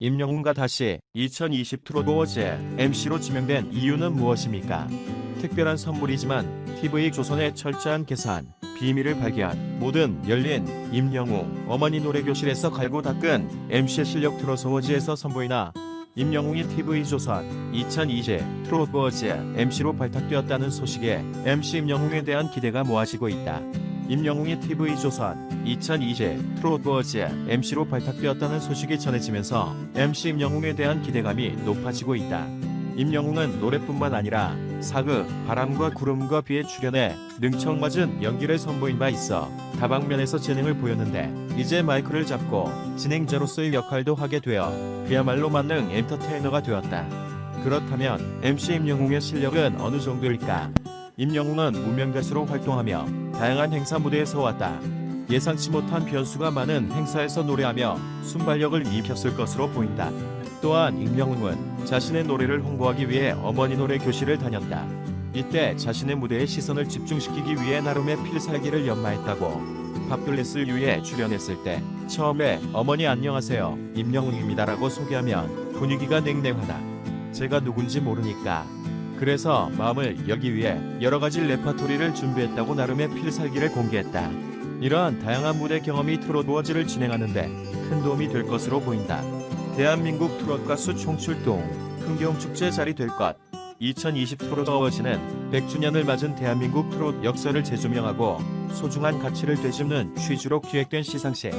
임영웅과 다시 2020 트롯 어워즈 MC로 지명된 이유는 무엇입니까? 특별한 선물이지만 TV조선의 철저한 계산, 비밀을 발견, 모든 열린 임영웅 어머니 노래교실에서 갈고 닦은 MC 실력 트롯 어워즈에서 선보이나 임영웅이 TV조선 2020 트롯 어워즈 MC로 발탁되었다는 소식에 MC 임영웅에 대한 기대가 모아지고 있다. 임영웅이 TV조선 2020 트롯 어워즈 MC로 발탁되었다는 소식이 전해지면서 MC 임영웅에 대한 기대감이 높아지고 있다. 임영웅은 노래뿐만 아니라 사극, 바람과 구름과 비에 출연해 능청맞은 연기를 선보인 바 있어 다방면에서 재능을 보였는데 이제 마이크를 잡고 진행자로서의 역할도 하게 되어 그야말로 만능 엔터테이너가 되었다. 그렇다면 MC 임영웅의 실력은 어느 정도일까? 임영웅은 무명가수로 활동하며 다양한 행사 무대에 서왔다. 예상치 못한 변수가 많은 행사에서 노래하며 순발력을 익혔을 것으로 보인다. 또한 임영웅은 자신의 노래를 홍보하기 위해 어머니 노래 교실을 다녔다. 이때 자신의 무대에 시선을 집중시키기 위해 나름의 필살기를 연마했다고. 밥둘레스 유에 출연했을 때 처음에 어머니 안녕하세요 임영웅입니다라고 소개하면 분위기가 냉랭하다. 제가 누군지 모르니까. 그래서 마음을 열기 위해 여러가지 레파토리를 준비했다고 나름의 필살기를 공개했다. 이러한 다양한 무대 경험이 트롯 어워즈를 진행하는데 큰 도움이 될 것으로 보인다. 대한민국 트롯 가수 총출동 흥겨움축제 자리 될 것. 2020 트롯 어워즈는 100주년을 맞은 대한민국 트롯 역사를 재조명하고 소중한 가치를 되짚는 취지로 기획된 시상식.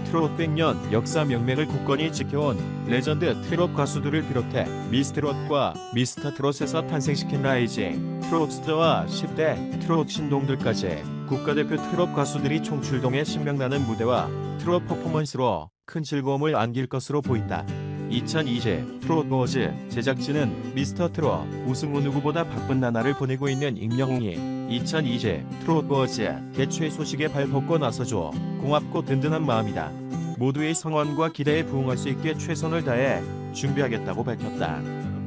트롯 100년 역사 명맥을 굳건히 지켜온 레전드 트롯 가수들을 비롯해 미스트롯과 미스터트롯에서 탄생시킨 라이징 트롯스타와 10대 트롯 신동들까지 국가대표 트롯 가수들이 총출동해 신명나는 무대와 트롯 퍼포먼스로 큰 즐거움을 안길 것으로 보인다. 2020 트롯 어워즈 제작진은 미스터트롯 우승후 누구보다 바쁜 나날을 보내고 있는 임영웅이 2020 트롯 어워즈 개최 소식에 발벗고 나서줘 고맙고 든든한 마음이다. 모두의 성원과 기대에 부응할 수 있게 최선을 다해 준비하겠다고 밝혔다.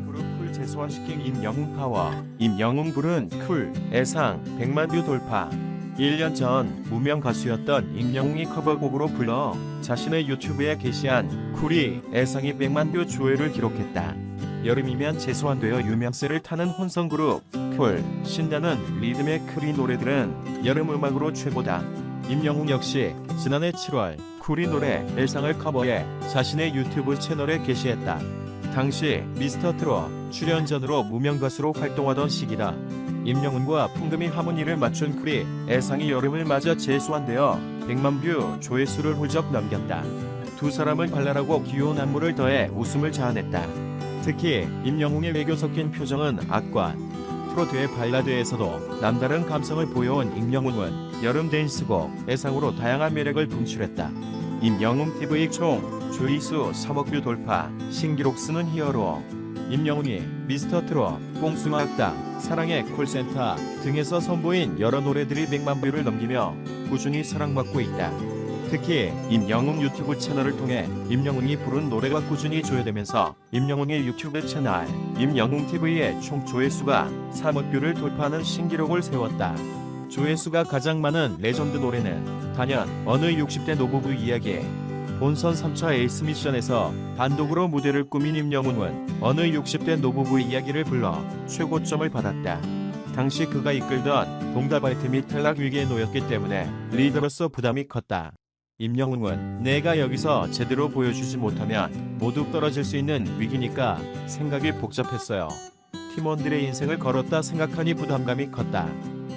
그룹 쿨 재소환시킨 임영웅 파워. 임영웅 불은 쿨, 애상, 100만 뷰 돌파. 1년 전 무명 가수였던 임영웅이 커버곡으로 불러 자신의 유튜브에 게시한 쿨이 애상이 100만 뷰 조회를 기록했다. 여름이면 재소환되어 유명세를 타는 혼성그룹 쿨, 신나는 리듬의 쿨이 노래들은 여름 음악으로 최고다. 임영웅 역시 지난해 7월 쿨이 노래 애상을 커버해 자신의 유튜브 채널에 게시했다. 당시 미스터트롯 출연전으로 무명 가수로 활동하던 시기다. 임영웅과 풍금이 하모니를 맞춘 쿨이 애상이 여름을 맞아 재소환되어 100만 뷰 조회수를 훌쩍 넘겼다. 두 사람은 발랄하고 귀여운 안무를 더해 웃음을 자아냈다. 특히 임영웅의 외교 섞인 표정은 악관. 트로트의 발라드에서도 남다른 감성을 보여온 임영웅은 여름 댄스곡 애상으로 다양한 매력을 분출했다. 임영웅 TV 총 조회수 3억 뷰 돌파, 신기록 쓰는 히어로. 임영웅이 미스터트롯, 뽕숭아 학당, 사랑의 콜센터 등에서 선보인 여러 노래들이 100만 뷰를 넘기며 꾸준히 사랑받고 있다. 특히 임영웅 유튜브 채널을 통해 임영웅이 부른 노래가 꾸준히 조회되면서 임영웅의 유튜브 채널 임영웅TV의 총 조회수가 3억 뷰를 돌파하는 신기록을 세웠다. 조회수가 가장 많은 레전드 노래는 단연 어느 60대 노부부 이야기. 본선 3차 에이스 미션에서 단독으로 무대를 꾸민 임영웅은 어느 60대 노부부 이야기를 불러 최고점을 받았다. 당시 그가 이끌던 동다발팀이 탈락 위기에 놓였기 때문에 리더로서 부담이 컸다. 임영웅은 내가 여기서 제대로 보여주지 못하면 모두 떨어질 수 있는 위기니까 생각이 복잡했어요. 팀원들의 인생을 걸었다 생각하니 부담감이 컸다.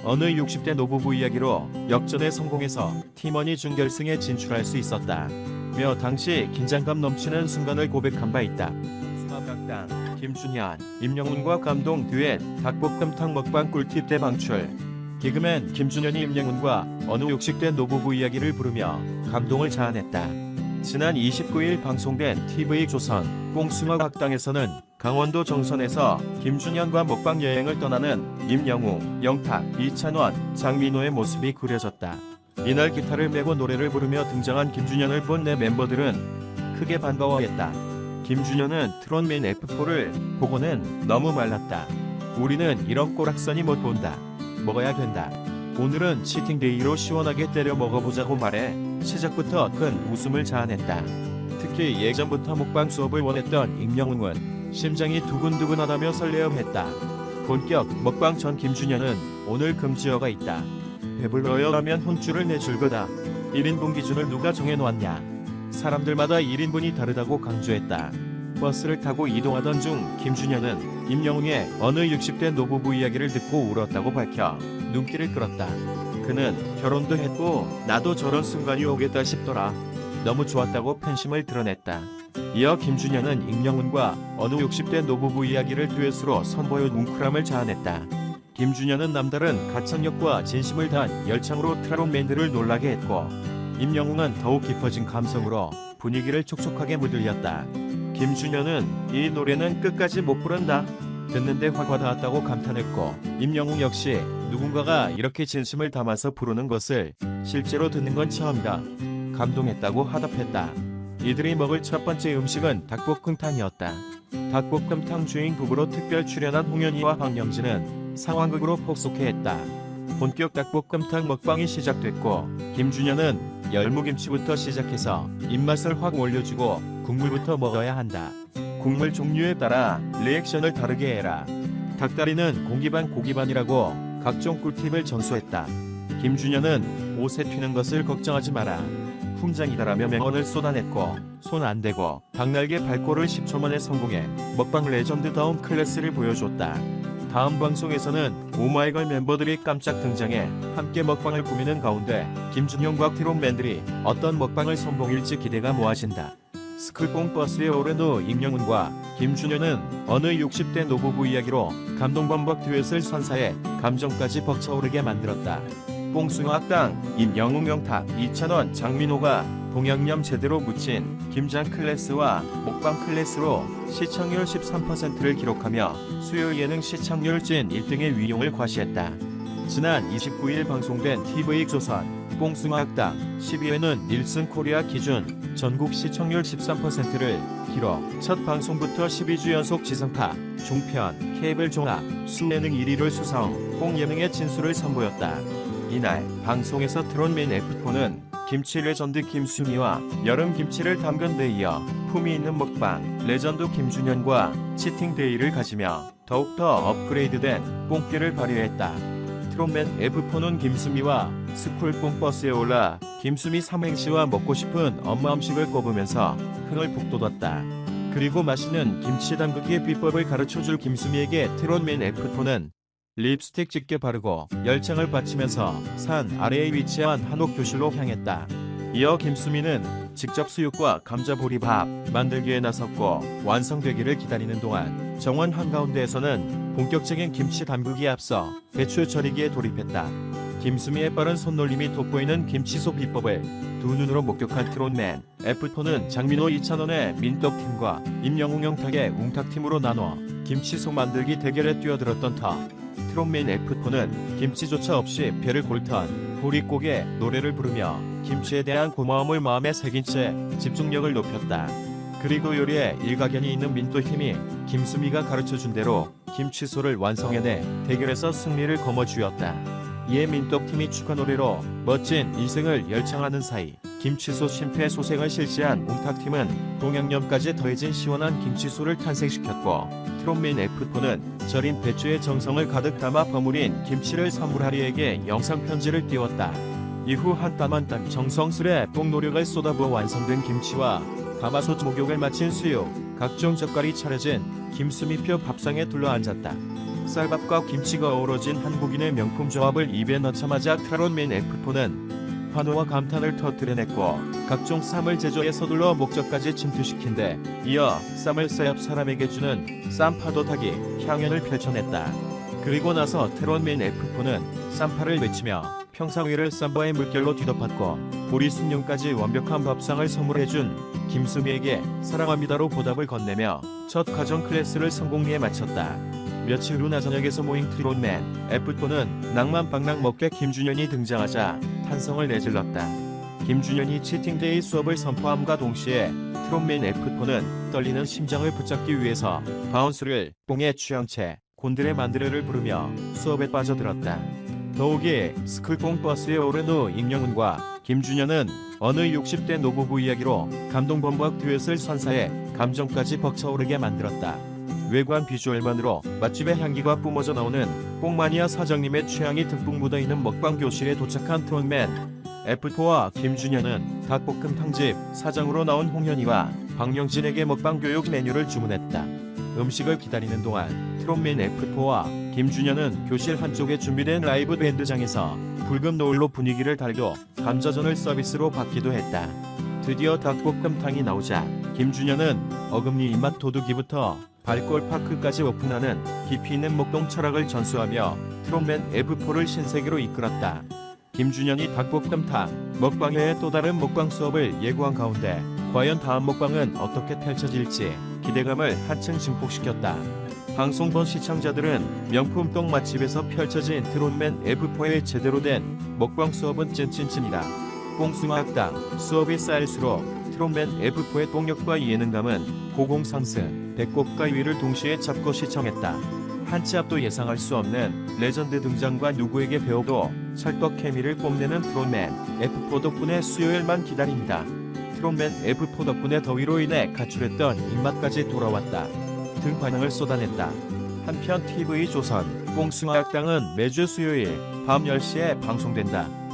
어느 60대 노부부 이야기로 역전에 성공해서 팀원이 준결승에 진출할 수 있었다. 며 당시 긴장감 넘치는 순간을 고백한 바 있다. 수마각당 김준현, 임영웅과 감동 듀엣 닭볶음탕 먹방 꿀팁 대방출. 개그맨 김준현이 임영웅과 어느 60대 노부부 이야기를 부르며 감동을 자아냈다. 지난 29일 방송된 TV조선 뽕숭아 학당에서는 강원도 정선에서 김준현과 먹방 여행을 떠나는 임영웅, 영탁, 이찬원, 장민호의 모습이 그려졌다. 이날 기타를 메고 노래를 부르며 등장한 김준현을 본 내 멤버들은 크게 반가워했다. 김준현은 트롯맨 F4를 보고는 너무 말랐다. 우리는 이런 꼬락선이 못 본다. 먹어야 된다. 오늘은 치팅데이로 시원하게 때려 먹어보자고 말해 시작부터 큰 웃음을 자아냈다. 특히 특히 예전부터 먹방 수업을 원했던 임영웅은 심장이 두근두근하다며 설레어했다. 본격 먹방 전 김준현은 오늘 금지어가 있다. 배불러요 라면 혼쭐을 내줄 거다. 1인분 기준을 누가 정해놓았냐. 사람들마다 1인분이 다르다고 강조했다. 버스를 타고 이동하던 중 김준현은 임영웅의 어느 60대 노부부 이야기를 듣고 울었다고 밝혀 눈길을 끌었다. 그는 결혼도 했고 나도 저런 순간이 오겠다 싶더라. 너무 좋았다고 팬심을 드러냈다. 이어 김준현은 임영웅과 어느 60대 노부부 이야기를 듀엣으로 선보여 뭉클함을 자아냈다. 김준현은 남다른 가창력과 진심을 다한 열창으로 트롯맨들을 놀라게 했고 임영웅은 더욱 깊어진 감성으로 분위기를 촉촉하게 물들였다. 김준현은 이 노래는 끝까지 못 부른다. 듣는데 화가 닿았다고 감탄했고 임영웅 역시 누군가가 이렇게 진심을 담아서 부르는 것을 실제로 듣는 건 처음이다. 감동했다고 화답했다. 이들이 먹을 첫 번째 음식은 닭볶음탕이었다. 닭볶음탕 주인 부부로 특별 출연한 홍현희와 박명진은 상황극으로 폭소케 했다. 본격 닭볶음탕 먹방이 시작됐고 김준현은 열무김치부터 시작해서 입맛을 확 올려주고 국물부터 먹어야 한다. 국물 종류에 따라 리액션을 다르게 해라. 닭다리는 고기 반 고기 반이라고 각종 꿀팁을 전수했다. 김준현은 옷에 튀는 것을 걱정하지 마라. 훈장이다라며 명언을 쏟아냈고 손 안 대고 닭날개 발골을 10초 만에 성공해 먹방 레전드다운 클래스를 보여줬다. 다음 방송에서는 오마이걸 멤버들이 깜짝 등장해 함께 먹방을 꾸미는 가운데 김준현과 트롯맨들이 어떤 먹방을 선보일지 기대가 모아진다. 스쿨봉 버스에 오른 후 임영웅과 김준현은 어느 60대 노부부 이야기로 감동범벅 듀엣을 선사해 감정까지 벅차오르게 만들었다. 뽕숭아학당, 임영웅 영탁, 이찬원, 장민호가 동양념 제대로 묻힌 김장 클래스와 먹방 클래스로 시청률 13%를 기록하며 수요 예능 시청률 진 1등의 위용을 과시했다. 지난 29일 방송된 TV조선 뽕숭아학당 12회는 닐슨 코리아 기준 전국 시청률 13%를 기록. 첫 방송부터 12주 연속 지상파, 종편, 케이블 종합, 수예능 1위를 수상, 뽕예능의 진수를 선보였다. 이날 방송에서 트롯맨 F4는 김치 레전드 김수미와 여름 김치를 담근 데 이어 품위 있는 먹방 레전드 김준현과 치팅데이를 가지며 더욱더 업그레이드된 뽕기를 발휘했다. 트롯맨 F4는 김수미와 스쿨뽕 버스에 올라 김수미 삼행시와 먹고 싶은 엄마 음식을 꼽으면서 흥을 북돋았다. 그리고 맛있는 김치 담그기의 비법을 가르쳐줄 김수미에게 트롯맨 F4는 립스틱 짙게 바르고 열창을 바치면서 산 아래에 위치한 한옥 교실로 향했다. 이어 김수미는 직접 수육과 감자보리밥 만들기에 나섰고 완성되기를 기다리는 동안 정원 한가운데에서는 본격적인 김치 담그기에 앞서 배추 절이기에 돌입했다. 김수미의 빠른 손놀림이 돋보이는 김치소 비법을 두 눈으로 목격한 트롯맨 F4는 장민호 이찬원의 민떡팀과 임영웅 영탁의 웅탁팀으로 나눠 김치소 만들기 대결에 뛰어들었던 터. 트롯맨 F4는 김치조차 없이 배를 골턴 보릿고개 노래를 부르며 김치에 대한 고마움을 마음에 새긴 채 집중력을 높였다. 그리고 요리에 일가견이 있는 민또힘이 김수미가 가르쳐준 대로 김치소를 완성해내 대결에서 승리를 거머쥐었다. 이에 민떡팀이 축하 노래로 멋진 인생을 열창하는 사이 김치소 심폐소생을 실시한 웅탁팀은 동양념까지 더해진 시원한 김치소를 탄생시켰고 트롯맨 F4는 절인 배추의 정성을 가득 담아 버무린 김치를 선물하리에게 영상편지를 띄웠다. 이후 한 땀 한 땀 정성스레 뽕노력을 쏟아부어 완성된 김치와 가마솥 목욕을 마친 수육, 각종 젓갈이 차려진 김수미표 밥상에 둘러앉았다. 쌀밥과 김치가 어우러진 한국인의 명품 조합을 입에 넣자마자 트롯맨 F4는 환호와 감탄을 터뜨려냈고 각종 쌈을 제조해 서둘러 목적까지 침투시킨 데 이어 쌈을 쌀 사람에게 주는 쌈파도 타기 향연을 펼쳐냈다. 그리고 나서 트롯맨 F4는 쌈파를 외치며 평상 위를 쌈바의 물결로 뒤덮었고 보리 숭늉까지 완벽한 밥상을 선물해준 김수미에게 사랑합니다로 보답을 건네며 첫 가정 클래스를 성공리에 마쳤다. 며칠 후 나저녁에서 모인 트롯맨 F4는 낭만빵랑 먹게 김준현이 등장하자 탄성을 내질렀다. 김준현이 치팅데이 수업을 선포함과 동시에 트롯맨 F4는 떨리는 심장을 붙잡기 위해서 바운스를 뽕에 취한 채 곤드레 만드레를 부르며 수업에 빠져들었다. 더욱이 스쿨뽕 버스에 오른 후 임영웅과 김준현은 어느 60대 노부부 이야기로 감동범벅 듀엣을 선사해 감정까지 벅차오르게 만들었다. 외관 비주얼만으로 맛집의 향기가 뿜어져 나오는 뽕마니아 사장님의 취향이 듬뿍 묻어있는 먹방 교실에 도착한 트롯맨 F4와 김준현은 닭볶음 탕집 사장으로 나온 홍현희와 박명진에게 먹방 교육 메뉴를 주문했다. 음식을 기다리는 동안 트롯맨 F4와 김준현은 교실 한쪽에 준비된 라이브 밴드장에서 붉은 노을로 분위기를 달고 감자전을 서비스로 받기도 했다. 드디어 닭볶음탕이 나오자 김준현은 어금니 입맛 도둑이부터 발골파크까지 오픈하는 깊이 있는 목동 철학을 전수하며 트롯맨 F4를 신세계로 이끌었다. 김준현이 닭볶음탕 먹방회의 또 다른 먹방 수업을 예고한 가운데 과연 다음 먹방은 어떻게 펼쳐질지 기대감을 한층 증폭시켰다. 방송 본 시청자들은 명품 똥 맛집에서 펼쳐진 트롯맨 F4의 제대로 된 먹방 수업은 찐찐찐이다. 뽕숭아 학당 수업이 쌓일수록 트롯맨 F4의 똥력과 예능감은 고공상승, 배꼽과 위를 동시에 잡고 시청했다. 한치 앞도 예상할 수 없는 레전드 등장과 누구에게 배워도 찰떡 케미를 뽐내는 트롯맨 F4 덕분에 수요일만 기다립니다. 트롯맨 F4 덕분에 더위로 인해 가출했던 입맛까지 돌아왔다. 등 반응을 쏟아냈다. 한편 TV조선 뽕숭아 학당은 매주 수요일 밤 10시에 방송된다.